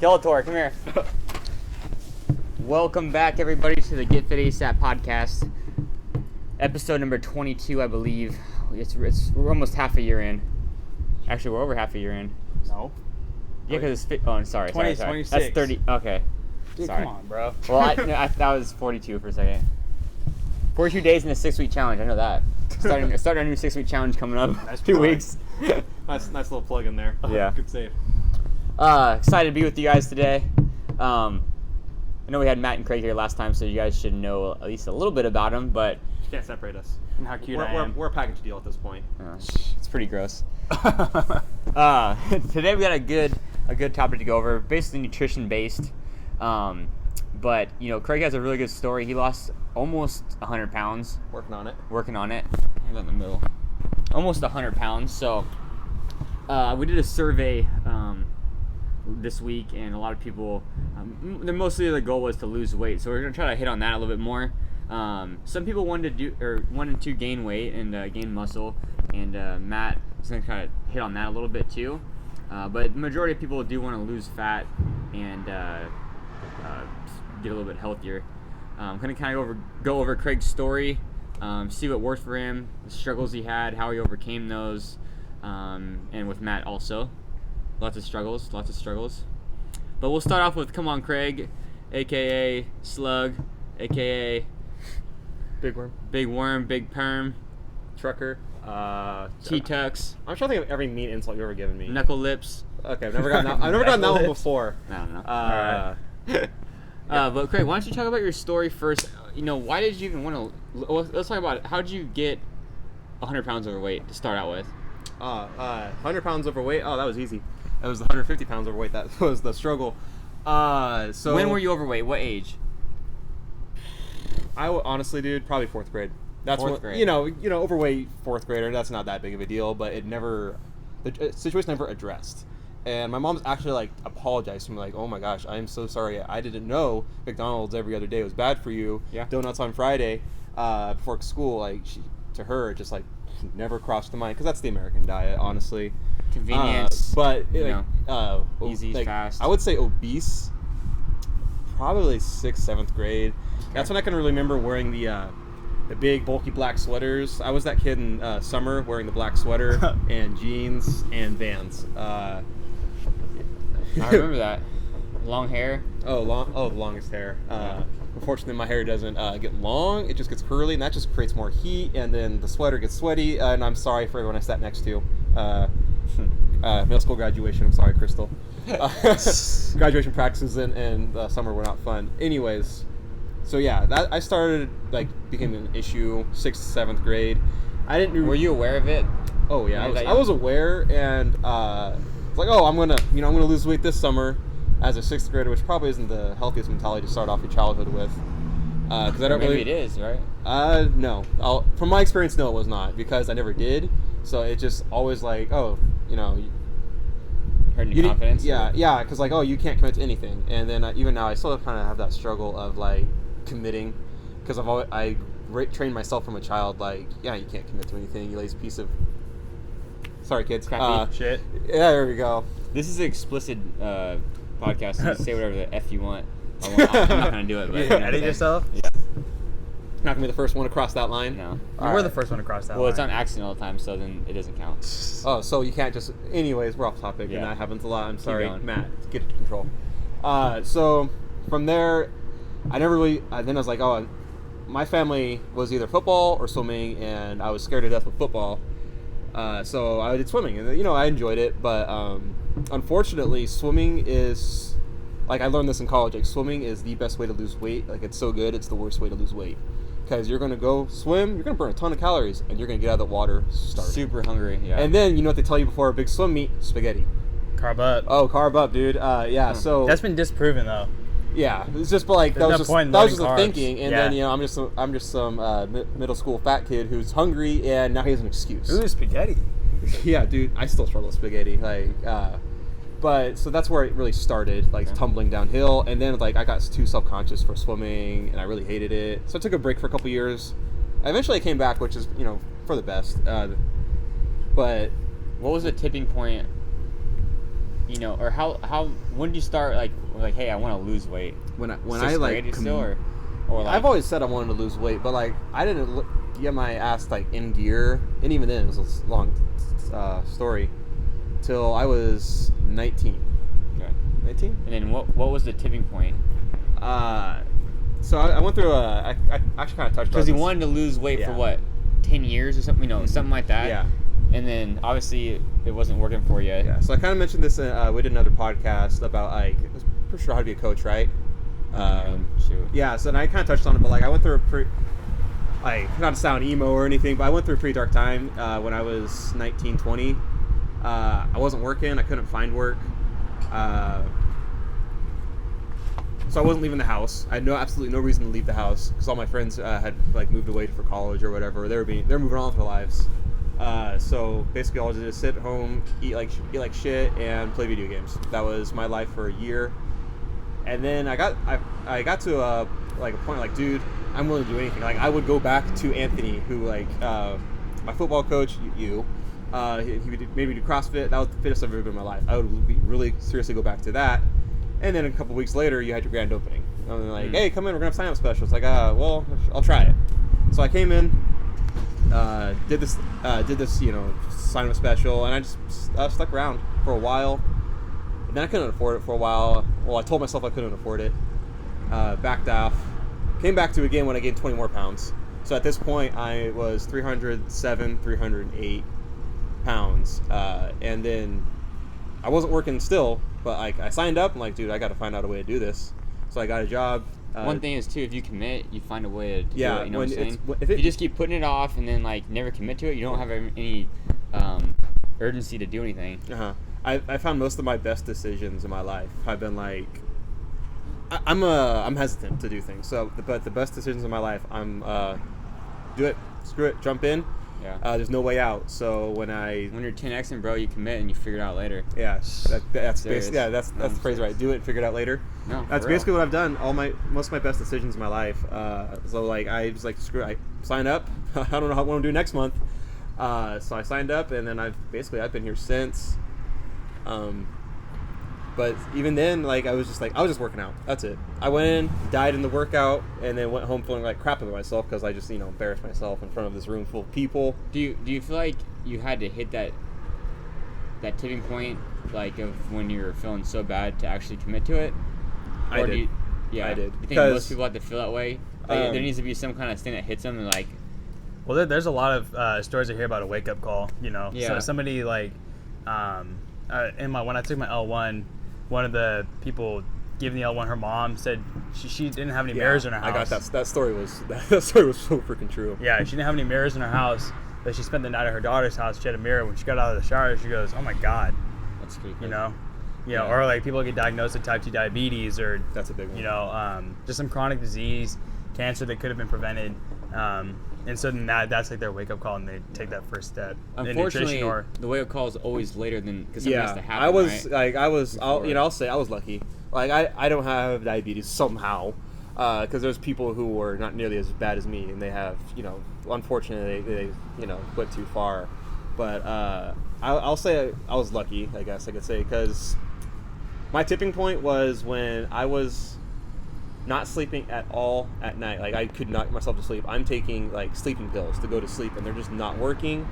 Bellator, come here. Welcome back, everybody, to the Get Fit ASAP podcast. Episode number 22, I believe. We're almost half a year in. Actually, we're over half a year in. No. Yeah, because it's... Oh, sorry. 26. That's 30. Okay. Dude, sorry. come on, bro. Well, I that was 42 for a second. 42 days in a 6-week challenge. I know that. Starting a new 6-week challenge coming up. Nice 2 plug. weeks. Nice little plug in there. Yeah. Good save. Excited to be with you guys today. I know we had Matt and Craig here last time, so you guys should know at least a little bit about them, but You can't separate us. And how cute I am. We're a package deal at this point. it's pretty gross. Today we got a good topic to go over, basically nutrition based. But you know, Craig has a really good story. He lost almost 100 pounds. Working on it. He's in the middle. Almost 100 pounds. So we did a survey this week, and a lot of people, mostly the goal was to lose weight. So we're gonna try to hit on that a little bit more. Some people wanted to gain weight and gain muscle, and Matt is gonna kind of hit on that a little bit too. But the majority of people do want to lose fat and get a little bit healthier. I'm gonna kind of go over Craig's story, see what worked for him, the struggles he had, how he overcame those, and with Matt also. Lots of struggles. But we'll start off with Come On Craig, aka Slug, aka Big worm. Big Worm, Big Perm, Trucker. T-Tux, I'm trying to think of every mean insult you've ever given me. Knuckle Lips. Okay, I've never gotten that one before. I don't know. Alright. But Craig, why don't you talk about your story first? You know, why did you even want to? Let's talk about it. How did you get 100 pounds overweight to start out with? 100 pounds overweight. Oh, that was easy. It was the 150 pounds overweight that was the struggle. So When were you overweight? What age? Honestly, dude, probably 4th grade. That's Fourth what grade. you know, overweight 4th grader. That's not that big of a deal, but the situation never addressed. And my mom's actually like apologized to me, like, "Oh my gosh, I am so sorry. I didn't know McDonald's every other day was bad for you. Yeah. Donuts on Friday before school." Like, to her, it just like never crossed the mind, because that's the American diet, honestly. Convenience. But easy, fast. I would say obese. Probably 6th, 7th grade. Okay. That's when I can really remember wearing the big bulky black sweaters. I was that kid in summer wearing the black sweater and jeans and Vans. I remember that. Long hair. The longest hair. Unfortunately, my hair doesn't get long. It just gets curly, and that just creates more heat, and then the sweater gets sweaty, and I'm sorry for everyone I sat next to. Middle school graduation, I'm sorry, Crystal. Graduation practices in the summer were not fun. Anyways, so yeah, that I started, became an issue 6th, 7th grade. Were you aware of it? Oh yeah, I was aware, and it's like, I'm gonna lose weight this summer as a 6th grader, which probably isn't the healthiest mentality to start off your childhood with. Because I don't Maybe really. it is, right? No. From my experience, no, it was not, because I never did. So it just always Hurting your confidence? Yeah, because you can't commit to anything. And then even now, I still kind of have that struggle of committing, because I trained myself from a child, you can't commit to anything, you lazy piece of. Sorry, kids. Crappy shit. Yeah, there we go. This is an explicit podcast, so you can say whatever the F you want. I'm not going to do it. But Edit yourself? Yeah. Not gonna be the first one to cross that line. No. You were the first one to cross that line. Well, it's on accident all the time, so then it doesn't count. Oh, so you can't just. Anyways, we're off topic, Yeah. and that happens a lot. I'm sorry, going. Matt. Get it to control. So from there, I never really. Then I was like, my family was either football or swimming, and I was scared to death with football. So I did swimming, and I enjoyed it, but unfortunately, swimming is. I learned this in college. Swimming is the best way to lose weight. It's so good, it's the worst way to lose weight. Because you're going to go swim, you're going to burn a ton of calories, and you're going to get out of the water starving. Super hungry, yeah. And then, you know what they tell you before a big swim meet? Spaghetti. Carb up. Oh, carb up, dude. Yeah, so... That's been disproven, though. Yeah, it's just, that was just the thinking. And then, I'm just some middle school fat kid who's hungry, and now he has an excuse. Ooh, spaghetti. Yeah, dude, I still struggle with spaghetti. But so that's where it really started, tumbling downhill, and then I got too self-conscious for swimming, and I really hated it. So I took a break for a couple years. Eventually, I came back, which is for the best. But what was the tipping point you know, or when did you start like hey, I want to lose weight? When I Sixth like grade still, or like, I've always said I wanted to lose weight, but like I didn't get my ass like in gear, and even then it was a long story till I was 19. okay. 19. And then what was the tipping point? So I went through I actually kind of touched on Because you this. wanted to lose weight for Yeah. what, 10 years or something, you know, something like that. Yeah. And then obviously it wasn't working for you. Yeah, so I kind of mentioned this. We did another podcast about like I was pretty sure how to be a coach, right? Shoot. Yeah, so and I kind of touched on it, but like I went through a pretty, like not to sound emo or anything, but I went through a pretty dark time when I was 19, 20. I wasn't working. I couldn't find work. So I wasn't leaving the house. I had absolutely no reason to leave the house because all my friends had like moved away for college or whatever. They're moving on with their lives. So basically, I'll just sit at home, eat like shit, and play video games. That was my life for a year. And then I got to a point like, dude, I'm willing to do anything. Like I would go back to Anthony, who like my football coach, he would maybe do CrossFit. That was the fittest I've ever been in my life. I would really seriously go back to that. And then a couple weeks later, you had your grand opening. And they're like, hey, come in, we're gonna have sign-up special. It's like, well, I'll try it. So I came in, did this, you know, sign-up special, and I just stuck around for a while. And then I couldn't afford it for a while. Well, I told myself I couldn't afford it. Backed off. Came back to it again when I gained 20 more pounds. So at this point, I was 307, 308 pounds. And then I wasn't working still, but I signed up. I'm like, dude, I got to find out a way to do this. So I got a job. One thing is too, if you commit, you find a way to do Yeah, it. You know what I'm saying? if If you just keep putting it off and then like never commit to it, you don't have any urgency to do anything. I found most of my best decisions in my life have been like, I'm hesitant to do things. So, but the best decisions in my life, I'm do it, screw it, jump in. Yeah. There's no way out. So when you're 10xing, bro, you commit and you figure it out later. Yeah, that's Serious. basically, yeah, that's the phrase, right? Do it and figure it out later. No, That's for real. basically what I've done. Most of my best decisions in my life. So like I was like, screw it, I signed up. I don't know what I'm doing next month. So I signed up, and then I've been here since. But even then, like I was just working out. That's it. I went in, died in the workout, and then went home feeling like crap about myself because I just embarrassed myself in front of this room full of people. Do you feel like you had to hit that tipping point, like of when you were feeling so bad to actually commit to it? I did. I did. You think most people have to feel that way? Like, there needs to be some kind of thing that hits them and like. Well, there's a lot of stories I hear about a wake up call. You know, Yeah. So somebody like, when I took my L1, one of the people giving the L1, her mom said she didn't have any mirrors in her house. I got that. That story was so freaking true. Yeah, she didn't have any mirrors in her house, but she spent the night at her daughter's house. She had a mirror. When she got out of the shower, she goes, "Oh my God," That's pretty you crazy. know. Yeah. Or like people get diagnosed with type 2 diabetes, or That's a big one. just some chronic disease, cancer that could have been prevented. And so then that's like their wake up call, and they take that first step. in Unfortunately, nutrition the wake up call is always later than because something has to happen. I was right? I'll say I was lucky. Like I don't have diabetes somehow, because there's people who are not nearly as bad as me, and they have unfortunately they went too far. But I'll say I was lucky, I guess I could say, because my tipping point was when I was not sleeping at all at night. Like I could not get myself to sleep. I'm taking like sleeping pills to go to sleep, and they're just not working.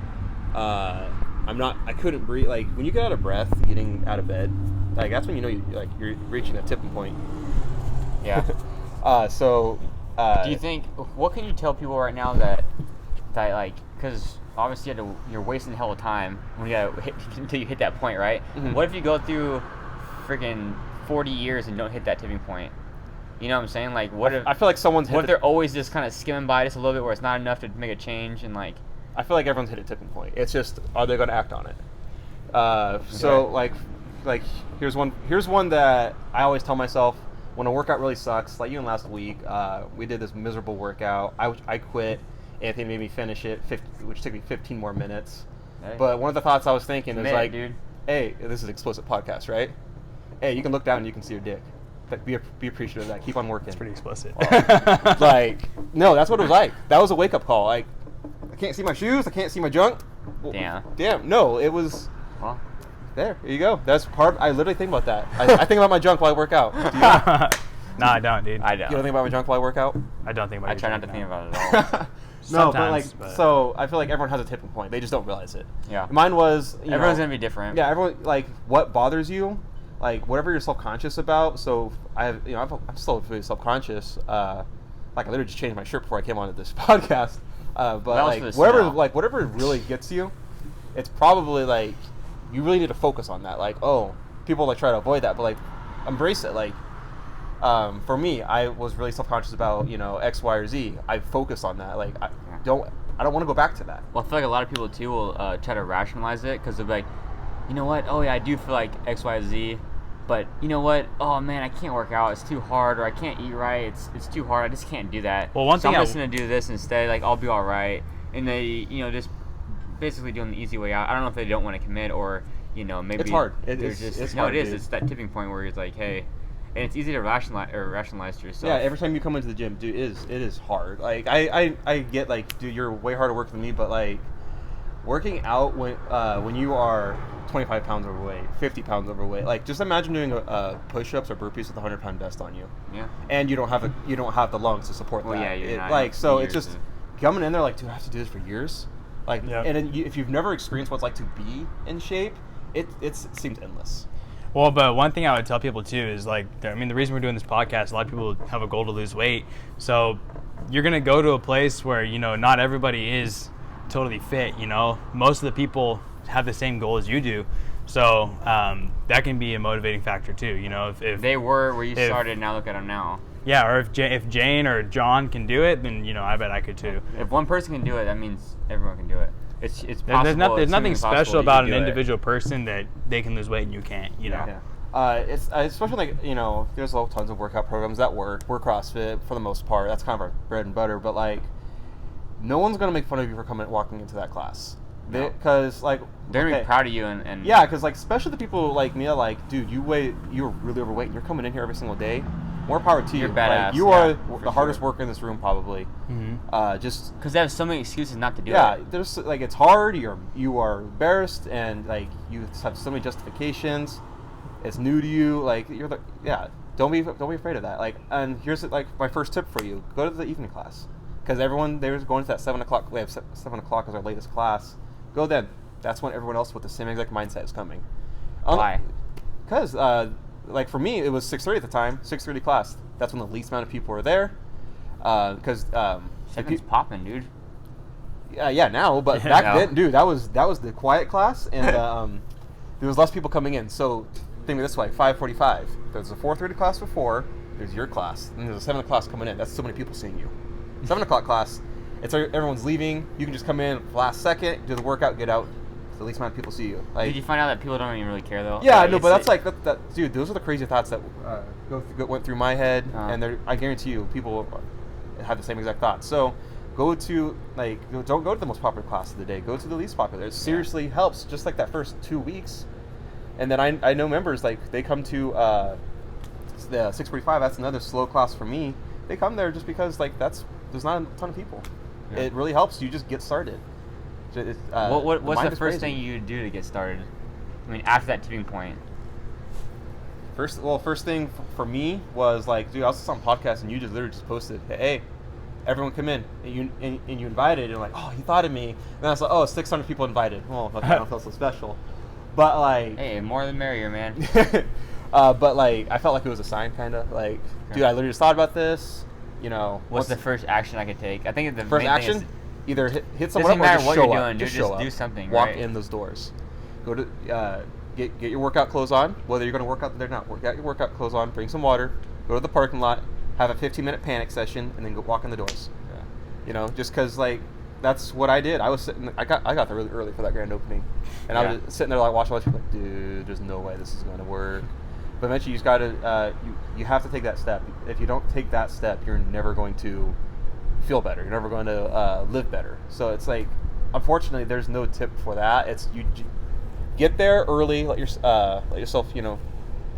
I couldn't breathe. Like when you get out of breath getting out of bed, like that's when you know you're reaching a tipping point. Yeah. Do you think? What can you tell people right now that like, because obviously you're wasting a hell of time when you gotta hit until you hit that point, right? Mm-hmm. What if you go through freaking 40 years and don't hit that tipping point? You know what I'm saying? Like, what if I feel like someone's what if they're always just kind of skimming by just a little bit where it's not enough to make a change and like. I feel like everyone's hit a tipping point. It's just, are they going to act on it? So like here's one that I always tell myself when a workout really sucks. Like even last week, we did this miserable workout. I quit. Anthony made me finish it, which took me 15 more minutes. Hey. But one of the thoughts I was thinking is like, dude. hey, this is an explicit podcast, right? Hey, you can look down and you can see your dick. But be appreciative of that. Keep on working. It's pretty explicit. Like, no, that's what it was like. That was a wake-up call. Like, I can't see my shoes. I can't see my junk. Damn. Damn. No, it was... Well, There you go. That's part. I literally think about that. I think about my junk while I work out. Do you? No, I don't, dude. I don't. You don't think about my junk while I work out? I don't think about I your try not junk, to think no. about it at all. No, but Sometimes, like, so I feel like everyone has a tipping point. They just don't realize it. Yeah. Mine was, Everyone's gonna be different. Yeah, everyone, like, what bothers you, like, whatever you're self-conscious about. So I have, I'm still really self-conscious. Like, I literally just changed my shirt before I came on to this podcast. But was like, for the snow. whatever really gets you, it's probably like, you really need to focus on that. Like, oh, people like try to avoid that, but like, embrace it. Like, for me, I was really self-conscious about, X, Y, or Z. I focus on that. Like, I don't want to go back to that. Well, I feel like a lot of people too will try to rationalize it because they'll be like, you know what? Oh yeah, I do feel like X, Y, Z, but you know what? Oh man, I can't work out. It's too hard, or I can't eat right. It's too hard. I just can't do that. Well, one so thing I'm just gonna do this instead. Like I'll be all right. And they, just basically doing the easy way out. I don't know if they don't want to commit or maybe It's hard. They're It's just hard, it is. dude. It's that tipping point where it's like, hey, and it's easy to rationalize to yourself. Yeah, every time you come into the gym, dude, it is hard. Like, I get, like, dude, you're way harder work than me, but, like, working out when you are 25 pounds overweight, 50 pounds overweight, like, just imagine doing push-ups or burpees with a 100-pound vest on you. Yeah. And you don't have the lungs to support Well, that. yeah, you're not like, so years it's just to- coming in there, like, dude, I have to do this for years. Like, Yep. and then if you've never experienced what it's like to be in shape, it seems endless. Well, but one thing I would tell people too is like, the reason we're doing this podcast, a lot of people have a goal to lose weight. So you're going to go to a place where, not everybody is totally fit, Most of the people have the same goal as you do. So that can be a motivating factor too, if They were where you if- started, now look at them now. Yeah, or if Jane or John can do it, then, I bet I could too. If one person can do it, that means everyone can do it. It's possible. There's nothing assuming it's possible special that you about can an do it. individual person that they can lose weight and you can't, Yeah. It's especially like there's tons of workout programs that work. We're CrossFit for the most part. That's kind of our bread and butter. But like, no one's gonna make fun of you for walking into that class, No. because like They're gonna okay. be proud of you and Yeah, because like especially the people like me, like, dude, you're really overweight. And you're coming in here every single day. More power to You're you. badass, Like, you yeah, are for the hardest sure. worker in this room, probably. Mm-hmm. Just because they have so many excuses not to do yeah, it. there's like it's hard. You are embarrassed, and like you have so many justifications. It's new to you. Like don't be afraid of that. Like, and here's like my first tip for you: go to the evening class, because everyone there's going to that 7 o'clock. We have 7 o'clock as our latest class. Go then. That's when everyone else with the same exact mindset is coming. Why? Because like for me, it was 6:30 at the time. 6:30 class. That's when the least amount of people were there. Because Second's popping, dude. yeah, now, but Yeah, back now. then, dude, that was the quiet class, and there was less people coming in. So think of it this way: 5:45. There's a 4:30 class before. There's your class, and there's a 7 o'clock coming in. That's so many people seeing you. 7 o'clock class, it's everyone's leaving. You can just come in last second, do the workout, get out. So the least amount of people see you. Like, Did you find out that people don't even really care though? yeah, Like, no, but that's it's- like that, dude. Those are the crazy thoughts that went through my head, and I guarantee you, people have the same exact thoughts. So, don't go to the most popular class of the day. Go to the least popular. It seriously helps. Just like that first 2 weeks, and then I know members like they come to the 6:45. That's another slow class for me. They come there just because like there's not a ton of people. Yeah. It really helps you just get started. what's mind the is first crazy. thing you do to get started? I mean, after that tipping point. First thing for me was like, dude, I was just on a podcast and you just literally just posted, hey, everyone come in, and you invited, and like, oh, he thought of me. And I was like, oh, 600 people invited. Well, I don't feel so special, but like, Hey, more the merrier, man. but like, I felt like it was a sign, kind of like, dude, I literally just thought about this. What's the first action I could take? I think the first main action? thing is, Either hit someone up Doesn't or matter just what show you're up. doing, dude, show just up. do something, Walk right? in those doors. Go to get your workout clothes on. Whether you're going to work out or not, get your workout clothes on. Bring some water. Go to the parking lot. Have a 15-minute panic session, and then go walk in the doors. Yeah. Just because like that's what I did. I was sitting. I got there really early for that grand opening, and I was sitting there like watching people like, dude, there's no way this is going to work. But eventually, you just got to you have to take that step. If you don't take that step, you're never going to feel better. You're never going to live better. So it's like, unfortunately, there's no tip for that. It's you get there early, let yourself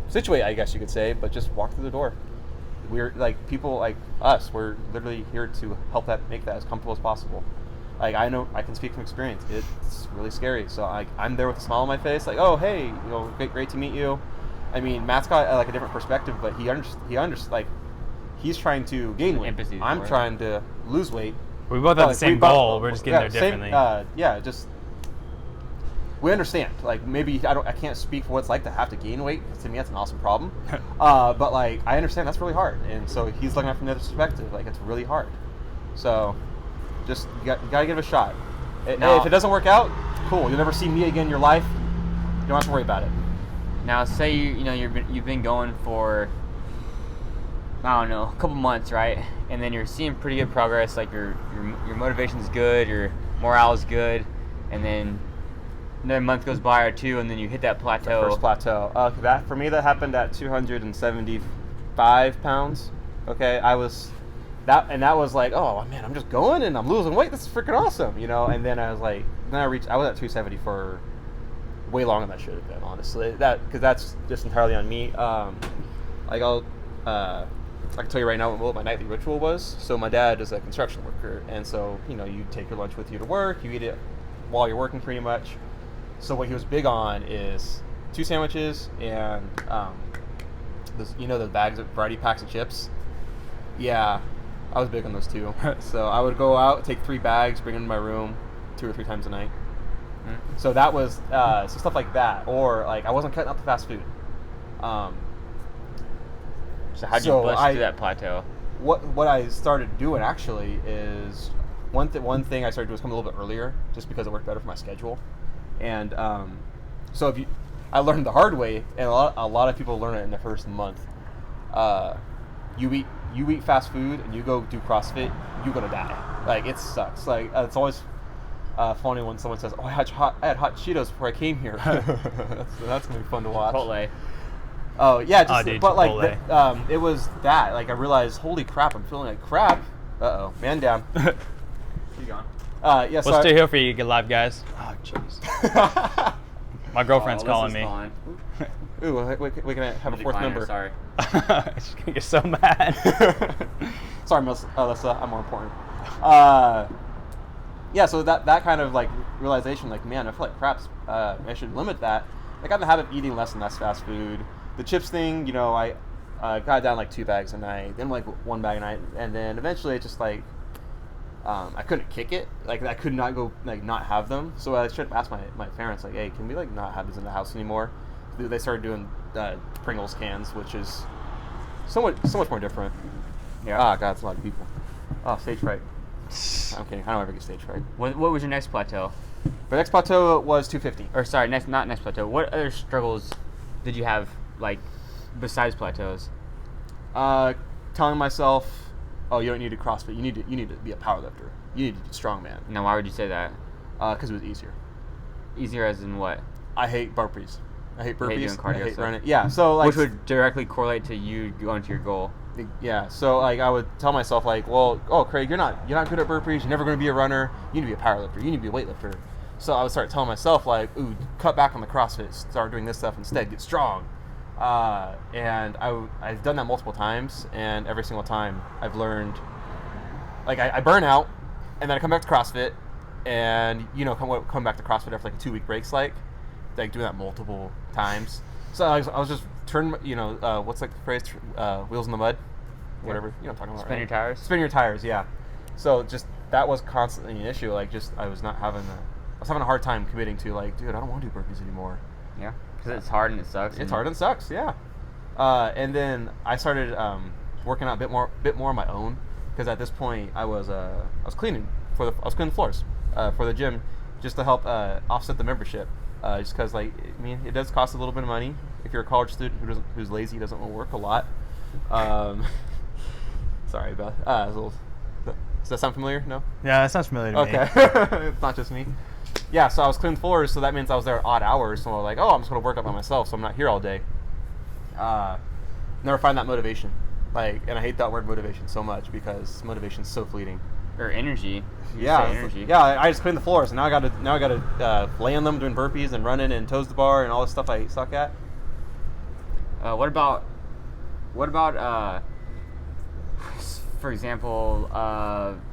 situate, I guess you could say, but just walk through the door. We're like people like us. We're literally here to help make that as comfortable as possible. Like, I know, I can speak from experience. It's really scary. So I'm there with a smile on my face, like, oh, hey, you know, great to meet you. I mean, Matt's got like a different perspective, but like, he's trying to gain weight. Empathy I'm for it. trying to lose weight. We both have the same goal. We're just getting there differently. We understand. Like, maybe I can't speak for what it's like to have to gain weight. To me, that's an awesome problem. But like, I understand that's really hard, and so he's looking at it from the other perspective. Like, it's really hard. So, just you gotta give it a shot. Now, if it doesn't work out, cool. You'll never see me again in your life. You don't have to worry about it. Now, say you've been going for, I don't know, a couple months, right? And then you're seeing pretty good progress. Like your motivation's good, your morale's good, and then another month goes by or two, and then you hit that plateau. The first plateau. That for me, that happened at 275 pounds. Okay, I was that was like, oh man, I'm just going and I'm losing weight. This is freaking awesome, you know. And then I was like, I was at 270 for way longer than I should have been, honestly. Because that's just entirely on me. I can tell you right now what my nightly ritual was. So my dad is a construction worker, and so you take your lunch with you to work. You eat it while you're working, pretty much. So what he was big on is 2 sandwiches and the bags of variety packs of chips. Yeah, I was big on those too. So I would go out, take 3 bags, bring them to my room 2 or 3 times a night. So that was so stuff like that, or like I wasn't cutting out the fast food. So how'd you bust through that plateau? What I started doing actually is one thing I started doing was come a little bit earlier, just because it worked better for my schedule. And so I learned the hard way, and a lot of people learn it in the first month. You eat fast food and you go do CrossFit, you're gonna die. Like, it sucks. Like, it's always funny when someone says, "Oh, I had hot Cheetos before I came here." that's gonna be fun to watch. Chipotle. Oh yeah, dude, but Chipotle. like it was that. Like, I realized, holy crap, I'm feeling like crap. Uh-oh, man down. You gone? Yeah. So We'll stay here for you, get live, guys. Oh, jeez. My girlfriend's calling me. Ooh, we can have a fourth member. Sorry. She's gonna get so mad. Sorry, Alyssa, I'm more important. Yeah, so that kind of like realization, like, man, I feel like crap. I should limit that. I got in the habit of eating less and less fast food. The chips thing, I got down like 2 bags a night, then like 1 bag a night, and then eventually it just like I couldn't kick it. Like, I could not go like not have them. So I should ask my parents, like, hey, can we like not have these in the house anymore? They started doing Pringles cans, which is so much more different. Yeah. Oh god, it's a lot of people. Oh, stage fright. I'm kidding. I don't ever get stage fright. What was your next plateau? My next plateau was 250. Or sorry, not next plateau. What other struggles did you have, like, besides plateaus? Telling myself, oh, you don't need to CrossFit. You need to be a powerlifter. You need to be strongman. Now, why would you say that? Because it was easier. Easier as in what? I hate burpees. I hate burpees. Hate doing cardio I hate stuff. running. Yeah, so like, which would directly correlate to you going to your goal. Yeah, so like I would tell myself, like, well, oh, Craig, you're not good at burpees. You're never going to be a runner. You need to be a powerlifter. You need to be a weightlifter. So I would start telling myself, like, ooh, cut back on the CrossFit. Start doing this stuff instead. Get strong. And I've done that multiple times, and every single time I've learned, like, I burn out, and then I come back to CrossFit, and come back to CrossFit after like a 2-week breaks, like doing that multiple times. So I was just turning, what's like the phrase, wheels in the mud, whatever, I'm talking about. Spin your tires. Spin your tires, yeah. So just that was constantly an issue. Like, just I was having a hard time committing to, like, dude, I don't want to do burpees anymore. Yeah, because it's hard and it sucks. It's hard and sucks, yeah. And then I started working out a bit more on my own, because at this point I was cleaning floors for the gym, just to help offset the membership. Just because, like, I mean, it does cost a little bit of money if you're a college student who's lazy, doesn't want to work a lot. Sorry about does that sound familiar? No? Yeah, that sounds familiar to me. Okay. It's not just me. Yeah, so I was cleaning floors, so that means I was there at odd hours. So I was like, oh, I'm just going to work out by myself, so I'm not here all day. Never find that motivation. Like, and I hate that word motivation so much, because motivation's so fleeting. Or energy. Energy. Yeah, I just cleaned the floors, and now I gotta lay on them doing burpees and running and toes the bar and all this stuff I suck at. What about for example,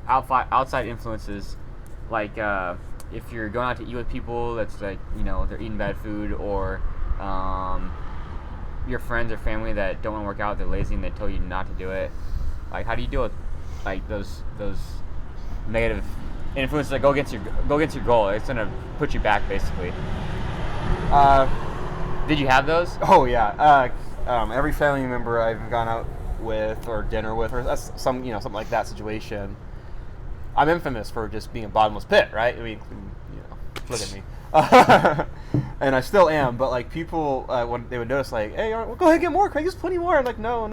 outside influences? like if you're going out to eat with people that's like, you know, they're eating bad food, or your friends or family that don't want to work out, they're lazy and they tell you not to do it. Like, how do you deal with like those negative influences that go against your goal? It's gonna put you back basically. Did you have those? Oh yeah. Every family member I've gone out with or dinner with, or that's something like that situation, I'm infamous for just being a bottomless pit, right? I mean, you know, look at me. And I still am, but like people, when they would notice, like, hey, well, go ahead and get more. Can I use plenty more? I'm like, no,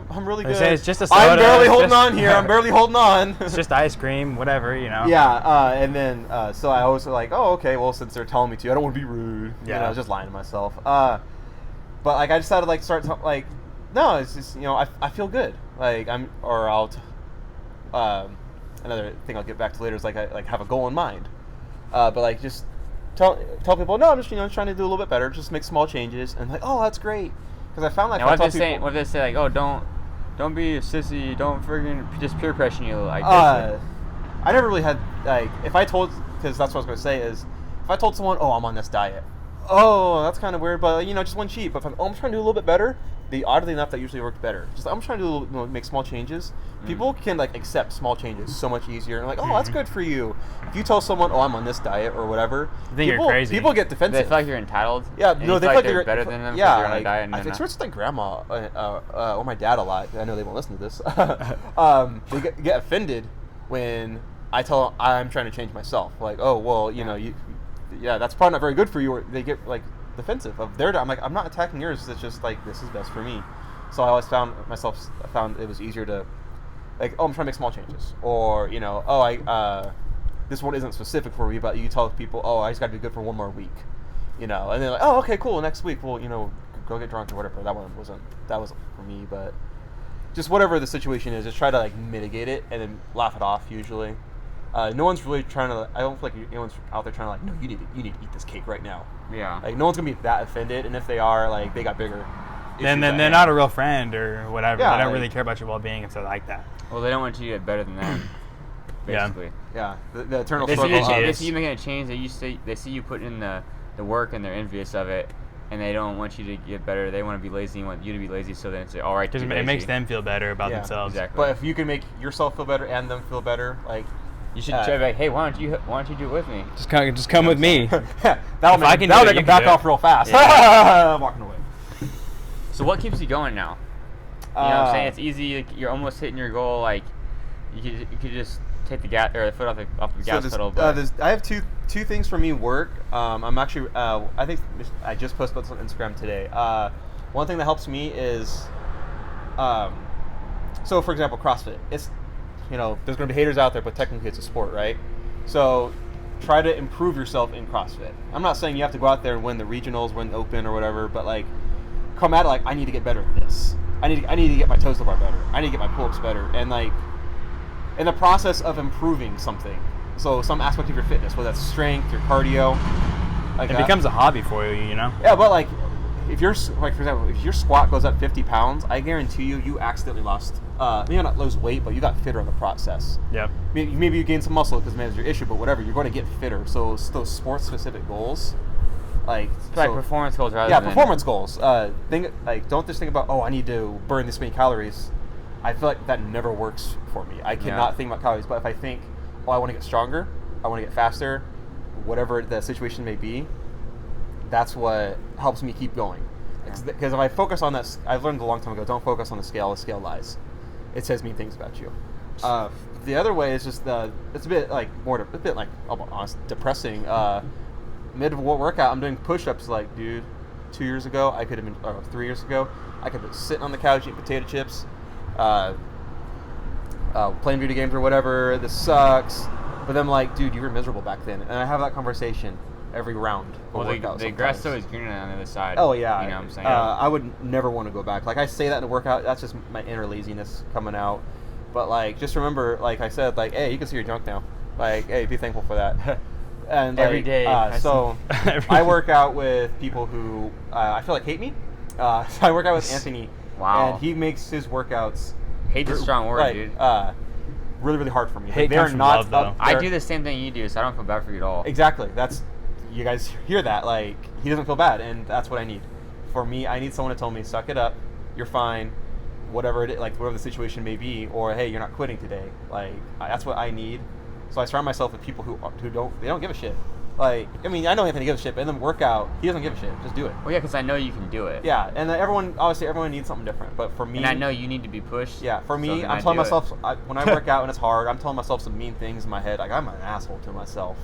I'm really good. They say it's just a soda. I'm barely holding on here. I'm barely holding on. It's just ice cream, whatever, you know. Yeah, and then so I always like, oh, okay, well, since they're telling me to, I don't want to be rude. Yeah. You know, I was just lying to myself. But like I decided like like, no, it's just, you know, I feel good. Like another thing I'll get back to later is like I have a goal in mind. But like just tell people, no, I'm just, you know, trying to do a little bit better, just make small changes, and like, oh, that's great, because I found like now, what if they say like, oh, don't be a sissy, don't friggin' just peer pressure you like this? I never really had like, if I told, because that's what I was going to say is, if I told someone, oh, I'm on this diet, oh, that's kind of weird, but you know, just one cheat. But if I'm trying to do a little bit better, oddly enough, that usually worked better. Just I'm trying to make small changes. People can like accept small changes so much easier, and like, oh, that's good for you. If you tell someone, oh, I'm on this diet or whatever, you're crazy. People get defensive. They feel like you're entitled. Yeah, no, they feel like they're better than them. Yeah, you're on a diet. And I've experienced with my grandma or my dad a lot. I know they won't listen to this. They get offended when I tell them I'm trying to change myself. Like, oh, well, you know, that's probably not very good for you. Or they get like defensive of their diet. I'm like, I'm not attacking yours. It's just like, this is best for me. So I always found it was easier to, like, oh, I'm trying to make small changes, or, you know, oh, this one isn't specific for me, but you tell people, oh, I just got to be good for one more week, you know, and they're like, oh, okay, cool, next week we'll, you know, go get drunk or whatever. That wasn't for me, but just whatever the situation is, just try to like mitigate it and then laugh it off. Usually, no one's really trying to. I don't feel like anyone's out there trying to like, no, you need to eat this cake right now. Yeah. Like, no one's gonna be that offended, and if they are, like, they got bigger. Then they're not a real friend or whatever. Yeah, they don't like, really care about your well-being if they're like that. Well, they don't want you to get better than them. Basically. Yeah. The eternal They struggle. see you making a change. They see you putting in the work, and they're envious of it, and they don't want you to get better. They want to be lazy and want you to be lazy. So then it's all right. It makes them feel better about themselves. Exactly. But if you can make yourself feel better and them feel better, like, you should try like, hey, why don't you do it with me? Just come with me. that'll make them back off real fast. Yeah. I'm walking away. So what keeps you going now? You know what I'm saying? It's easy. Like, you're almost hitting your goal. Like, you could just take the gas or the foot off the gas pedal. But I have two things for me work. I'm actually I think I just posted this on Instagram today. One thing that helps me is, so for example, CrossFit. It's, you know, there's going to be haters out there, but technically it's a sport, right? So try to improve yourself in CrossFit. I'm not saying you have to go out there and win the regionals, win the open or whatever, but like, come at it like, I need to get better at this. I need to get my toes to bar better. I need to get my pull-ups better. And like, in the process of improving something, so some aspect of your fitness, whether that's strength, your cardio, like it becomes a hobby for you, you know? Yeah, but like, if you're, like, for example, if your squat goes up 50 pounds, I guarantee you accidentally lost, maybe not lose weight, but you got fitter in the process. Yep. Maybe you gained some muscle because maybe it's your issue, but whatever, you're going to get fitter. So those sports-specific goals, like performance goals rather than performance goals. Don't just think about, oh, I need to burn this many calories. I feel like that never works for me. I cannot think about calories, but if I think, oh, I want to get stronger, I want to get faster, whatever the situation may be, that's what helps me keep going. Because if I focus on that, I've learned a long time ago, don't focus on the scale lies. It says mean things about you. The other way is just it's a bit like I'll be honest, depressing. Mid-workout, I'm doing push-ups. Like, dude, 2 years ago, I could have been, or 3 years ago, I could have been sitting on the couch eating potato chips, playing video games or whatever. This sucks. But then I'm like, dude, you were miserable back then. And I have that conversation every round. Well, the grass is always greener on the other side. Oh, yeah. You know what I'm saying? I would never want to go back. Like, I say that in a workout, that's just my inner laziness coming out. But, like, just remember, like I said, like, hey, you can see your junk now. Like, hey, be thankful for that. And every day. So I work out with people who I feel like hate me. So I work out with Anthony. Wow. And he makes his workouts. Hate's a strong word, right, dude. really, really hard for me. Hate Like, they're comes from not love, though. up I there- do the same thing you do, so I don't feel bad for you at all. Exactly. That's, you guys hear that. Like, he doesn't feel bad, and that's what I need. For me, I need someone to tell me, suck it up, you're fine, whatever it is, like whatever the situation may be, or hey, you're not quitting today. Like, that's what I need. So I surround myself with people who don't give a shit. Like, I mean, I know Anthony gives a shit, but in the workout, he doesn't give a shit. Just do it. Well, yeah, because I know you can do it. Yeah, and everyone needs something different. But for me, And I know you need to be pushed. yeah, for me, so then I'm I telling do myself it. when I work out and it's hard, I'm telling myself some mean things in my head. Like, I'm an asshole to myself.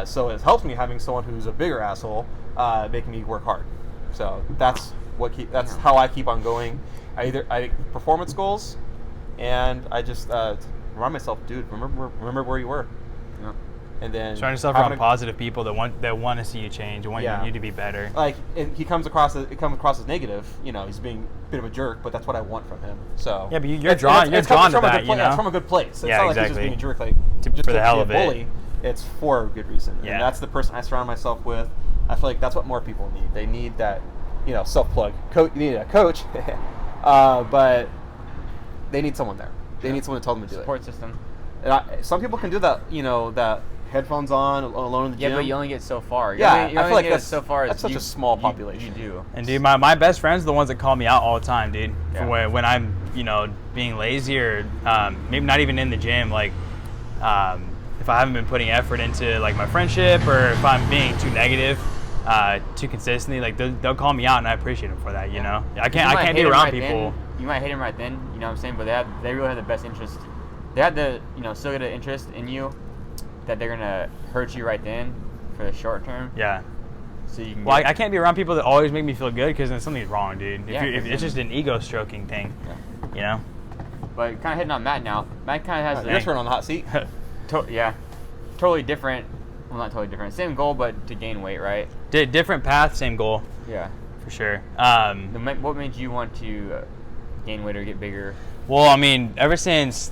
So it helps me having someone who's a bigger asshole making me work hard. So that's how I keep on going. I performance goals, and I just remind myself, dude, remember where you were. Yeah. And then Surround yourself around positive people that want to see you change and want you to be better. Like, it comes across as negative. You know, he's being a bit of a jerk, but that's what I want from him. So Yeah, but you're drawn to that, you know? It's from a good place. It's Yeah, not like he's just exactly. being a jerk, like just for the hell of it. bully. It's for a good reason. Yeah. And that's the person I surround myself with. I feel like that's what more people need. They need that, self-plug. You need a coach, but they need someone there. They need someone to tell them to do Support system. it. Some people can do that, that headphones on, alone in the gym. Yeah, but you only get so far. Yeah, I I feel like that's so far. that's such a small population. You do. And dude, my best friends are the ones that call me out all the time, dude. Yeah. For when I'm, being lazy or maybe not even in the gym, like if I haven't been putting effort into like my friendship, or if I'm being too negative, too consistently, like they'll call me out, and I appreciate them for that. You know, I can't be around people. You might hate them right then. You know what I'm saying? But they really have the best interest. They have the still get an interest in you, that they're gonna hurt you right then for the short term. Yeah. So you can. Well, I can't be around people that always make me feel good, because then something's wrong, dude. If it's just an ego stroking thing, you know. But kind of hitting on Matt now. Matt kind of has Your turn on the hot seat. totally different. Well, not totally different. Same goal, but to gain weight, right? Different path, same goal, Yeah. for sure. What made you want to gain weight or get bigger? Well, I mean, ever since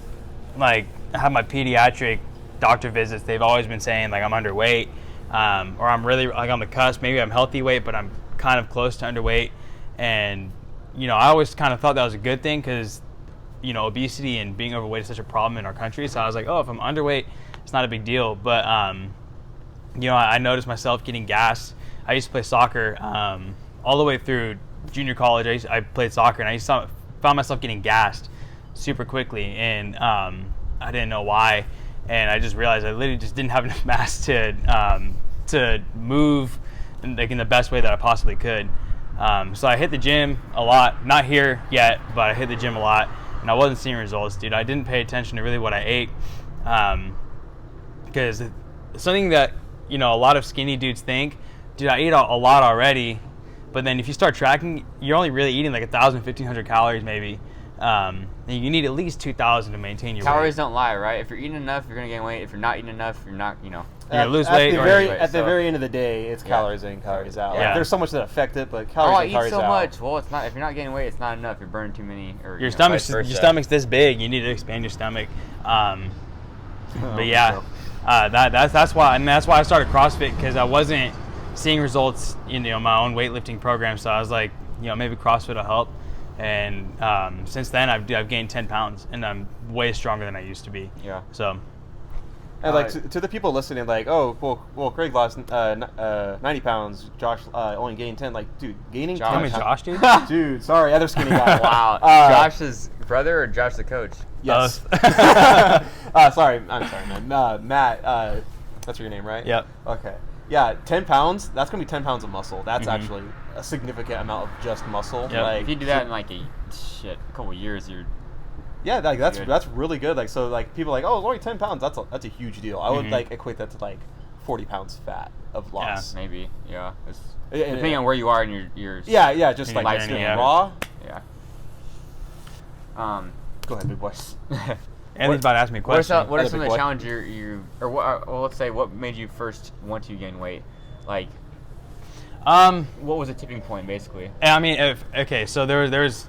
like I had my pediatric doctor visits, they've always been saying like I'm underweight, or I'm really like on the cusp. Maybe I'm healthy weight, but I'm kind of close to underweight. And I always kind of thought that was a good thing, because obesity and being overweight is such a problem in our country. So I was like, oh, if I'm underweight, it's not a big deal. But I noticed myself getting gassed. I used to play soccer all the way through junior college. I played soccer, and I found myself getting gassed super quickly, and I didn't know why. And I just realized I literally just didn't have enough mass to move in the best way that I possibly could. So I hit the gym a lot. Not here yet, but I hit the gym a lot, and I wasn't seeing results, dude. I didn't pay attention to really what I ate, because something that a lot of skinny dudes think, dude, I ate a lot already. But then if you start tracking, you're only really eating like 1,000, 1,500 calories maybe. And you need at least 2,000 to maintain your Calories weight. don't lie, right? If you're eating enough, you're gonna gain weight. If you're not eating enough, you're not. You're gonna lose weight. At the very end of the day, it's calories in, calories out. Yeah. Like, there's so much that affect it, but calories I in, eat calories so out. much. Well, it's not. If you're not gaining weight, it's not enough. You're burning too many. Or Your vice stomach's this big. You need to expand your stomach. But yeah, that's why, and that's why I started CrossFit, because I wasn't seeing results in my own weightlifting program. So I was like, maybe CrossFit will help. And since then, I've gained 10 pounds, and I'm way stronger than I used to be. Yeah. So. And like to the people listening, like, oh, well, Craig lost 90 pounds. Josh only gained 10. Like, dude, gaining 10 Call me Josh, dude. Dude, sorry, other skinny guy. Wow. Josh's brother or Josh the coach? Yes. Sorry, I'm sorry, man. Matt, that's your name, right? Yep. Okay. Yeah, 10 pounds. That's gonna be 10 pounds of muscle. That's actually a significant amount of just muscle. Yep. Like, If you do that in like a couple years, you're. yeah, like that's good. that's really good. Like, so like people are like, oh, it's only 10 pounds. That's a huge deal. I would like equate that to like 40 pounds fat of loss. Maybe. Yeah. Yeah, Depending on where you are in your. Yeah, just Your like journey, staying yeah. raw. Yeah. Go ahead, big boy. Anthony's about to ask me a What are question. some of the big boy. challenges or what? Well, let's say what made you first want to gain weight? Like, what was the tipping point, basically? I mean, so there's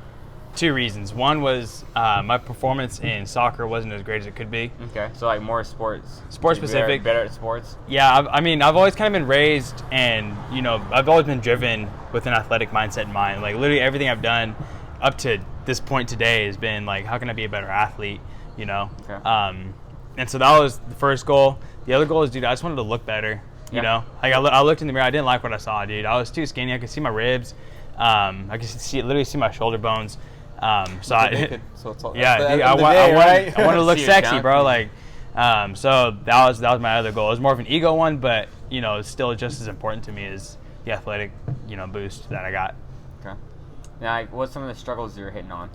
two reasons. One was my performance in soccer wasn't as great as it could be. Okay, so like more sports. Sports To be specific. Better at sports. Yeah, I mean, I've always kind of been raised, and I've always been driven with an athletic mindset in mind. Like literally everything I've done up to this point today has been like, how can I be a better athlete, you know? Okay. And so that was the first goal. The other goal is, dude, I just wanted to look better, you know? Like I looked in the mirror, I didn't like what I saw, dude. I was too skinny. I could see my ribs. I could literally see my shoulder bones. So I want to look sexy, bro. Like, so that was my other goal. It was more of an ego one, but you know, it's still just as important to me as the athletic, you know, boost that I got. Okay. Now, what's some of the struggles you're hitting on,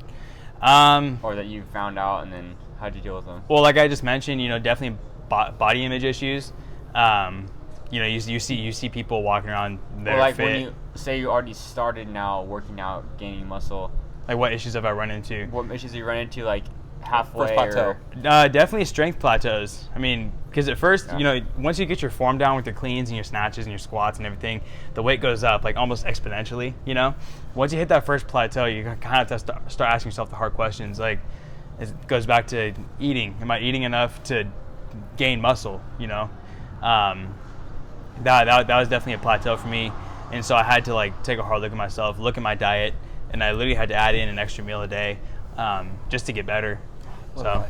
or that you found out, and then how'd you deal with them? Well, like I just mentioned, you know, definitely body image issues. You know, you see people walking around that are fit. When you say you already started now working out, gaining muscle. Like, what issues have I run into? What issues do you run into, like, halfway? First plateau. Definitely strength plateaus. I mean, because at first, you know, once you get your form down with your cleans and your snatches and your squats and everything, the weight goes up, like, almost exponentially, you know? Once you hit that first plateau, you kind of have to start asking yourself the hard questions. Like, it goes back to eating. Am I eating enough to gain muscle, you know? That was definitely a plateau for me. And so I had to, like, take a hard look at myself, look at my diet, and I literally had to add in an extra meal a day just to get better. So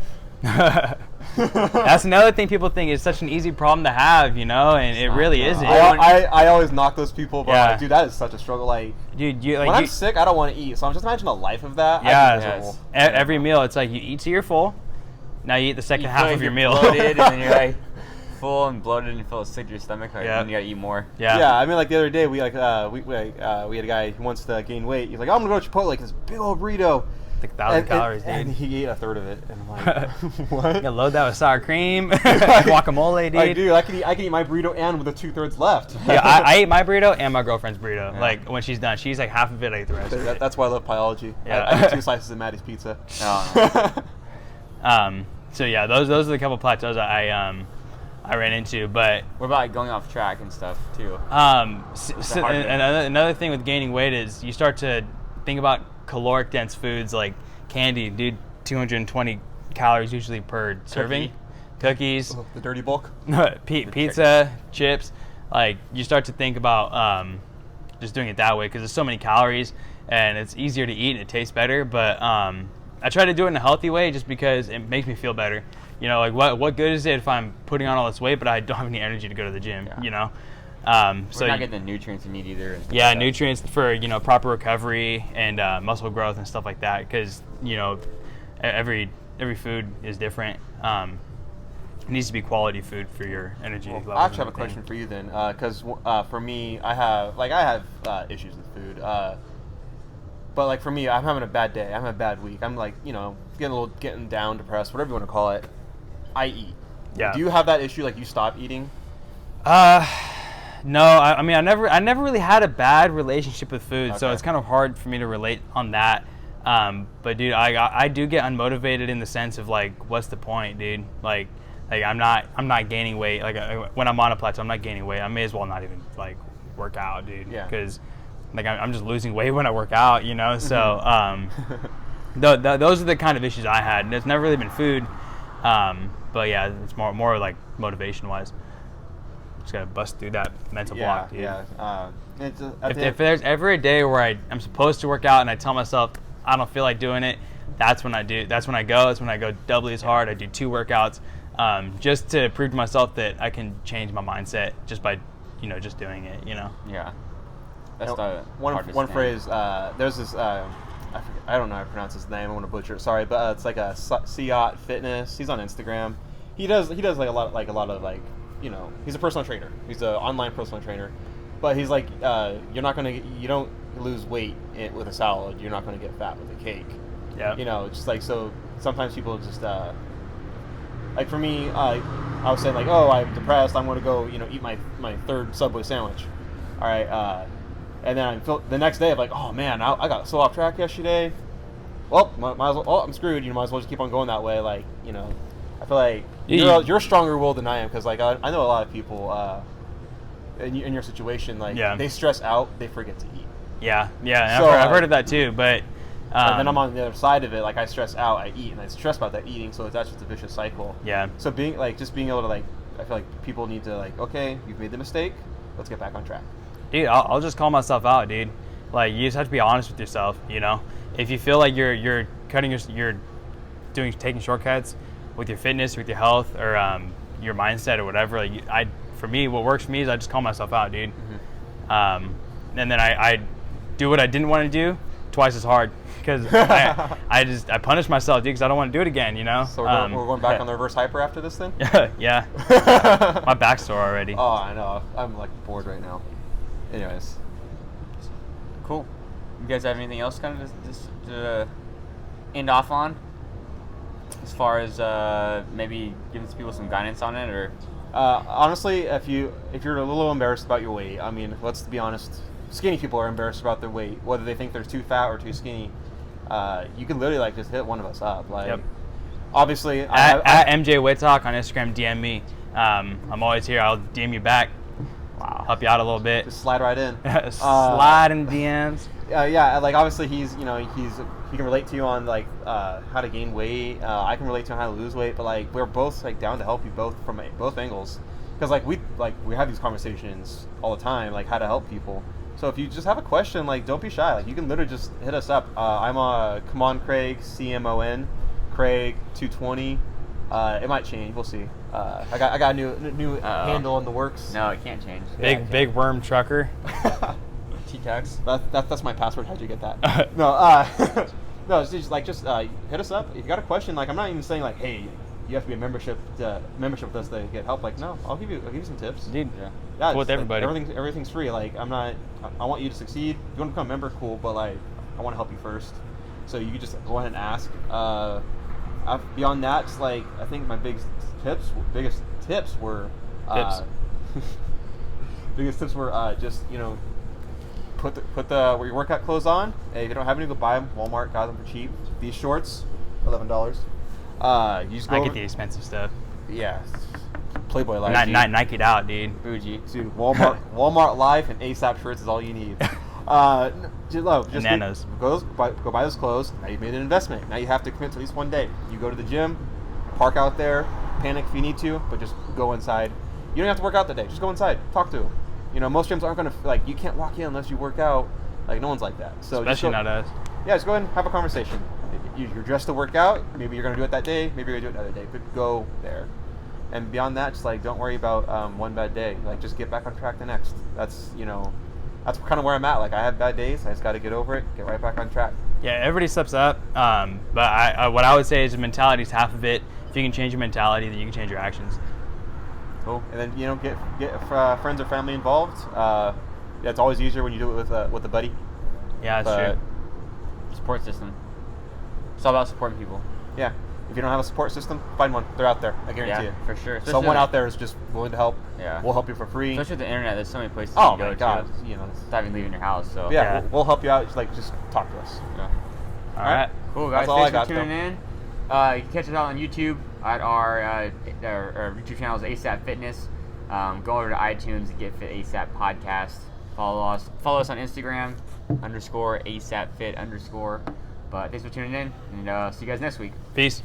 that's another thing people think is such an easy problem to have, you know, and it really isn't. I always knock those people, but like, dude, that is such a struggle. Like, dude, when I'm sick, I don't want to eat. So I'm just imagining a life of that. Yeah, every meal, it's like you eat till you're full. Now you eat the second half of your meal. Bloated, and then you're like full and bloated, and you feel sick to your stomach. And then you gotta eat more. Yeah. I mean, like the other day, we had a guy who wants to gain weight. He's like, oh, I'm gonna go to Chipotle, like this big old burrito. Like 1,000 calories, dude. And he ate a third of it, and I'm like, what? You gotta load that with sour cream, guacamole, dude. Like, dude, I can eat my burrito and with the 2/3 left. Yeah, I ate my burrito and my girlfriend's burrito. Yeah. Like when she's done, she's like half of it, I eat the rest of it. That's why I love biology. Yeah. I ate 2 slices of Maddie's pizza. So yeah, those are the couple plateaus I ran into. But what about like, going off track and stuff too? Another thing with gaining weight is you start to think about caloric dense foods like candy, dude. 220 calories usually per serving. Cookies. The dirty bulk. Pizza, chips. Like you start to think about just doing it that way because there's so many calories and it's easier to eat and it tastes better. But I try to do it in a healthy way just because it makes me feel better. You know, like what good is it if I'm putting on all this weight but I don't have any energy to go to the gym? Yeah. You know. So not getting the nutrients you need either. Yeah, nutrients for, you know, proper recovery and muscle growth and stuff like that. Because, you know, every food is different. It needs to be quality food for your energy levels. I actually have a question for you then, because for me, I have issues with food. But like for me, I'm having a bad day. I'm having a bad week. I'm like, you know, getting down, depressed, whatever you want to call it. I eat. Yeah. Do you have that issue? Like you stop eating? No, I mean, I never really had a bad relationship with food, so it's kind of hard for me to relate on that. But dude, I do get unmotivated in the sense of like, what's the point, dude? Like I'm not gaining weight. Like when I'm on a plateau, I'm not gaining weight. I may as well not even like work out, dude. Yeah. Because like I'm just losing weight when I work out, you know. So those are the kind of issues I had, and it's never really been food. But yeah, it's more like motivation wise. Just gotta bust through that mental block, dude. Yeah. If there's ever a day where I'm supposed to work out and I tell myself I don't feel like doing it, that's when I do. That's when I go. That's when I go doubly as hard. I do 2 workouts, just to prove to myself that I can change my mindset just by, you know, just doing it. You know. Yeah. That's the one phrase. There's this. I don't know how to pronounce his name. I want to butcher it. Sorry, but it's like a CA Fitness. He's on Instagram. He does like a lot of like. You know, he's a personal trainer. He's an online personal trainer, but he's like, you don't lose weight with a salad. You're not gonna get fat with a cake. Yeah. You know, just like so. Sometimes people just like for me, I was saying like, oh, I'm depressed. I'm gonna go, you know, eat my 3rd Subway sandwich. All right, and then the next day I'm like, oh man, I got so off track yesterday. Well, might as well. Oh, I'm screwed. You might as well just keep on going that way. Like, you know. I feel like you're stronger willed than I am because like I know a lot of people in your situation like they stress out, they forget to eat. Yeah. So, I've heard of that too, but and then I'm on the other side of it. Like I stress out, I eat, and I stress about that eating. So that's just a vicious cycle. Yeah. So being able to like, I feel like people need to like, okay, you've made the mistake, let's get back on track. Dude, I'll just call myself out, dude. Like you just have to be honest with yourself, you know. if you feel like you're taking shortcuts with your fitness, with your health, or your mindset or whatever, like for me, what works for me is I just call myself out, dude. And then I do what I didn't want to do twice as hard, because I punish myself, dude, because I don't want to do it again, you know. So we're going back on the reverse hyper after this then? Yeah. My back's sore already. Oh, I know. I'm like bored right now. Anyways. Cool. You guys have anything else kind of just to end off on? As far as maybe giving people some guidance on it, or honestly, if you're a little embarrassed about your weight, I mean, let's be honest, skinny people are embarrassed about their weight, whether they think they're too fat or too skinny. You can literally like just hit one of us up. Like, yep. Obviously, at MJ Whittalk on Instagram, DM me. I'm always here. I'll DM you back. wow, Help you out a little bit. just slide right in. Slide in DMs. Yeah, like obviously he can relate to you on like how to gain weight. I can relate to him how to lose weight, but like we're both like down to help you both from both angles, because like we have these conversations all the time, like how to help people. So if you just have a question, like don't be shy. Like you can literally just hit us up. I'm Come On Craig, CMON, Craig 220. It might change. We'll see. I got a new handle in the works. no, it can't change. Big worm trucker. T-Tax. That's my password. How'd you get that? No, no. It's just hit us up. If you got a question, like I'm not even saying like, hey, you have to be a membership with us to get help. Like, no, I'll give you some tips. Dude, Yeah, cool with like, everybody. Everything's free. Like I want you to succeed. If you want to become a member, cool. But like I want to help you first. So you can just go ahead and ask. Beyond that, just like I think my biggest tips were just put your workout clothes on. Hey, if you don't have any, go buy them. Walmart got them for cheap. These shorts, $11. You just go. I get the expensive stuff. Yeah, Playboy Life. Not Nike'd out, dude. Bougie, dude. Walmart Life and ASAP shirts is all you need. Just Bananas. Go buy those clothes. Now you've made an investment. Now you have to commit to at least one day. You go to the gym, park out there, panic if you need to, but just go inside. You don't have to work out that day. Just go inside. Talk to them. Most gyms aren't gonna like. You can't walk in unless you work out. Like no one's like that. So Especially not us. Yeah, just go ahead and have a conversation. You're dressed to work out. Maybe you're gonna do it that day. Maybe you're gonna do it another day. But go there. And beyond that, just like don't worry about one bad day. Like just get back on track the next. That's kind of where I'm at. Like I have bad days. I just got to get over it. Get right back on track. Yeah, everybody steps up. But what I would say is mentality is half of it. If you can change your mentality, then you can change your actions. Cool. And then get friends or family involved. It's always easier when you do it with a buddy. Yeah, that's true. Support system. It's all about supporting people. Yeah. If you don't have a support system, find one. They're out there. I guarantee you. For sure. Especially Someone out there is just willing to help. Yeah. We'll help you for free. Especially with the internet, there's so many places Oh you can go my God. to. Without even leaving your house. So Yeah. We'll help you out. Just talk to us. Yeah. All right. Cool, guys. That's all Thanks I for got, tuning in. You can catch us out on YouTube at our YouTube channel is ASAP Fitness. Go over to iTunes and Get Fit ASAP Podcast. Follow us on Instagram _ASAP Fit _. But thanks for tuning in, and see you guys next week. Peace.